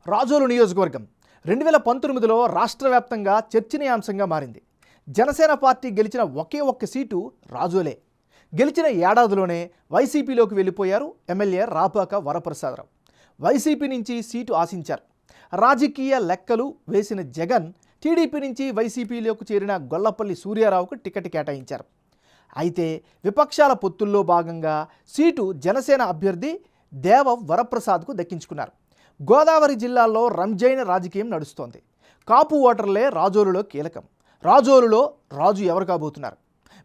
రాజోలు నియోజకవర్గం 2019లో రాష్ట్ర వ్యాప్తంగా చర్చనీయాంశంగా మారింది. జనసేన పార్టీ గెలిచిన ఒకే ఒక్క సీటు రాజోలే. గెలిచిన ఏడాదిలోనే వైసీపీలోకి వెళ్ళిపోయారు ఎమ్మెల్యే రాపాక వరప్రసాదరావు. వైసీపీ నుంచి సీటు ఆశించారు. రాజకీయ లెక్కలు వేసిన జగన్ టీడీపీ నుంచి వైసీపీలోకి చేరిన గొల్లపల్లి సూర్యారావుకు టికెట్ కేటాయించారు. అయితే విపక్షాల పొత్తుల్లో భాగంగా సీటు జనసేన అభ్యర్థి దేవ వరప్రసాద్కు దక్కించుకున్నారు. గోదావరి జిల్లాలో రంజైన రాజకీయం నడుస్తోంది. కాపు ఓటర్లే రాజోలులో కీలకం. రాజోలులో రాజు ఎవరు కాబోతున్నారు?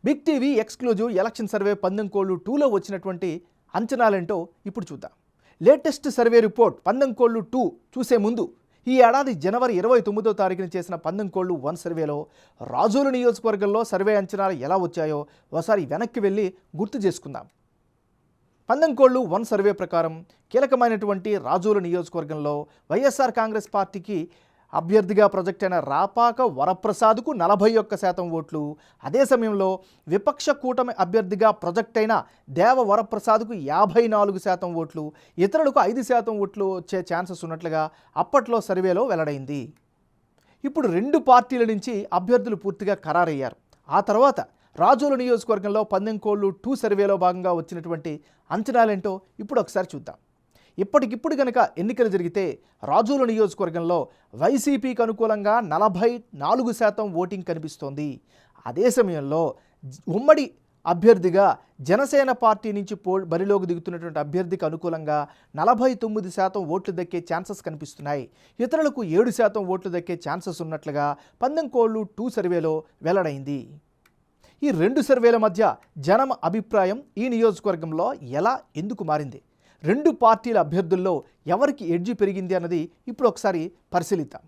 Big TV exclusive election survey పందెంకోళ్ళు 2లో వచ్చినటువంటి అంచనాలేంటో ఇప్పుడు చూద్దాం. లేటెస్ట్ సర్వే రిపోర్ట్ పందెంకోళ్ళు 2 చూసే ముందు ఈ ఏడాది జనవరి 29వ తారీఖున చేసిన పందెంకోళ్ళు 1 సర్వేలో రాజోలు నియోజకవర్గంలో సర్వే అంచనాలు ఎలా వచ్చాయో ఒకసారి వెనక్కి వెళ్ళి గుర్తు చేసుకుందాం. పందెంకోళ్ళు 1 సర్వే ప్రకారం కీలకమైనటువంటి రాజోలు నియోజకవర్గంలో వైఎస్ఆర్ కాంగ్రెస్ పార్టీకి అభ్యర్థిగా ప్రొజెక్ట్ అయిన రాపాక వరప్రసాద్కు 41% ఓట్లు, అదే సమయంలో విపక్ష కూటమి అభ్యర్థిగా ప్రొజెక్ట్ అయిన దేవ వరప్రసాద్కు 54% ఓట్లు, ఇతరులకు 5% ఓట్లు వచ్చే ఛాన్సెస్ ఉన్నట్లుగా అప్పట్లో సర్వేలో వెల్లడైంది. ఇప్పుడు 2 పార్టీల నుంచి అభ్యర్థులు పూర్తిగా ఖరారయ్యారు. ఆ తర్వాత రాజోలు నియోజకవర్గంలో పందెంకోళ్ళు 2 సర్వేలో భాగంగా వచ్చినటువంటి అంచనాలేంటో ఇప్పుడు ఒకసారి చూద్దాం. ఇప్పటికిప్పుడు కనుక ఎన్నికలు జరిగితే రాజోలు నియోజకవర్గంలో వైసీపీకి అనుకూలంగా 44% ఓటింగ్ కనిపిస్తోంది. అదే సమయంలో ఉమ్మడి అభ్యర్థిగా జనసేన పార్టీ నుంచి బరిలోకి దిగుతున్నటువంటి అభ్యర్థికి అనుకూలంగా 49% ఓట్లు దక్కే ఛాన్సెస్ కనిపిస్తున్నాయి. ఇతరులకు 7% ఓట్లు దక్కే ఛాన్సెస్ ఉన్నట్లుగా పందెంకోళ్ళు 2 సర్వేలో వెల్లడైంది. ఈ 2 సర్వేల మధ్య జనం అభిప్రాయం ఈ నియోజకవర్గంలో ఎలా ఎందుకు మారింది? 2 పార్టీల అభ్యర్థుల్లో ఎవరికి ఎడ్జి పెరిగింది అన్నది ఇప్పుడు ఒకసారి పరిశీలిద్దాం.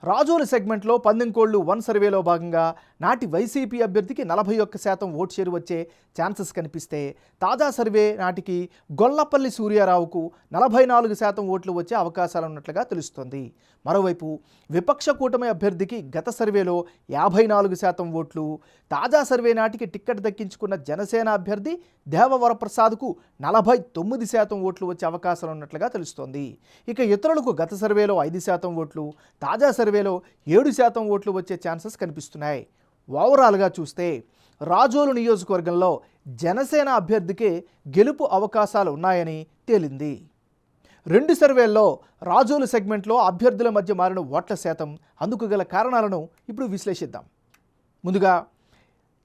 రాజోలు సెగ్మెంట్లో పందెంకోళ్ళు 1 సర్వేలో భాగంగా నాటి వైసీపీ అభ్యర్థికి 41% ఓటు షేరు వచ్చే ఛాన్సెస్ కనిపిస్తే, తాజా సర్వే నాటికి గొల్లపల్లి సూర్యారావుకు 44% ఓట్లు వచ్చే అవకాశాలు ఉన్నట్లుగా తెలుస్తోంది. మరోవైపు విపక్ష కూటమి అభ్యర్థికి గత సర్వేలో 54% ఓట్లు, తాజా సర్వే నాటికి టిక్కెట్ దక్కించుకున్న జనసేన అభ్యర్థి దేవవరప్రసాద్కు 49% ఓట్లు వచ్చే అవకాశాలు ఉన్నట్లుగా తెలుస్తోంది. ఇక ఇతరులకు గత సర్వేలో 5% ఓట్లు, తాజా సర్వేలో 7% ఓట్లు వచ్చే ఛాన్సెస్ కనిపిస్తున్నాయి. ఓవరాల్గా చూస్తే రాజోలు నియోజకవర్గంలో జనసేన అభ్యర్థికే గెలుపు అవకాశాలు ఉన్నాయని తేలింది. 2 సర్వేల్లో రాజోలు సెగ్మెంట్లో అభ్యర్థుల మధ్య మారిన ఓట్ల శాతం, అందుకు గల కారణాలను ఇప్పుడు విశ్లేషిద్దాం. ముందుగా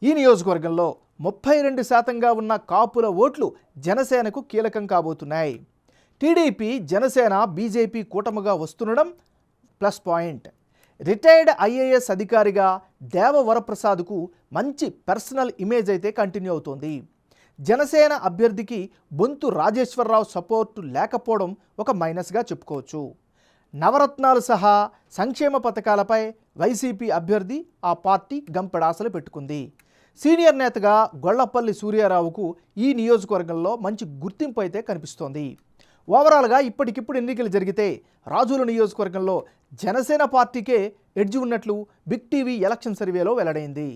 ఈ నియోజకవర్గంలో 32%గా ఉన్న కాపుల ఓట్లు జనసేనకు కీలకం కాబోతున్నాయి. టీడీపీ, జనసేన, బీజేపీ కూటమిగా వస్తుండడం ప్లస్ పాయింట్. రిటైర్డ్ ఐఏఎస్ అధికారిగా దేవ వరప్రసాద్కు మంచి పర్సనల్ ఇమేజ్ అయితే కంటిన్యూ అవుతోంది. జనసేన అభ్యర్థికి బొంతు రాజేశ్వరరావు సపోర్టు లేకపోవడం ఒక మైనస్గా చెప్పుకోవచ్చు. నవరత్నాలు సహా సంక్షేమ పథకాలపై వైసీపీ అభ్యర్థి ఆ పార్టీ గంపెడాసలు పెట్టుకుంది. సీనియర్ నేతగా గొల్లపల్లి సూర్యారావుకు ఈ నియోజకవర్గంలో మంచి గుర్తింపు అయితే కనిపిస్తోంది. ఓవరాల్గా ఇప్పటికిప్పుడు ఎన్నికలు జరిగితే రాజోలు నియోజకవర్గంలో జనసేన పార్టీకే ఎడ్జి ఉన్నట్లు బిగ్ టీవీ ఎలక్షన్ సర్వేలో వెల్లడైంది.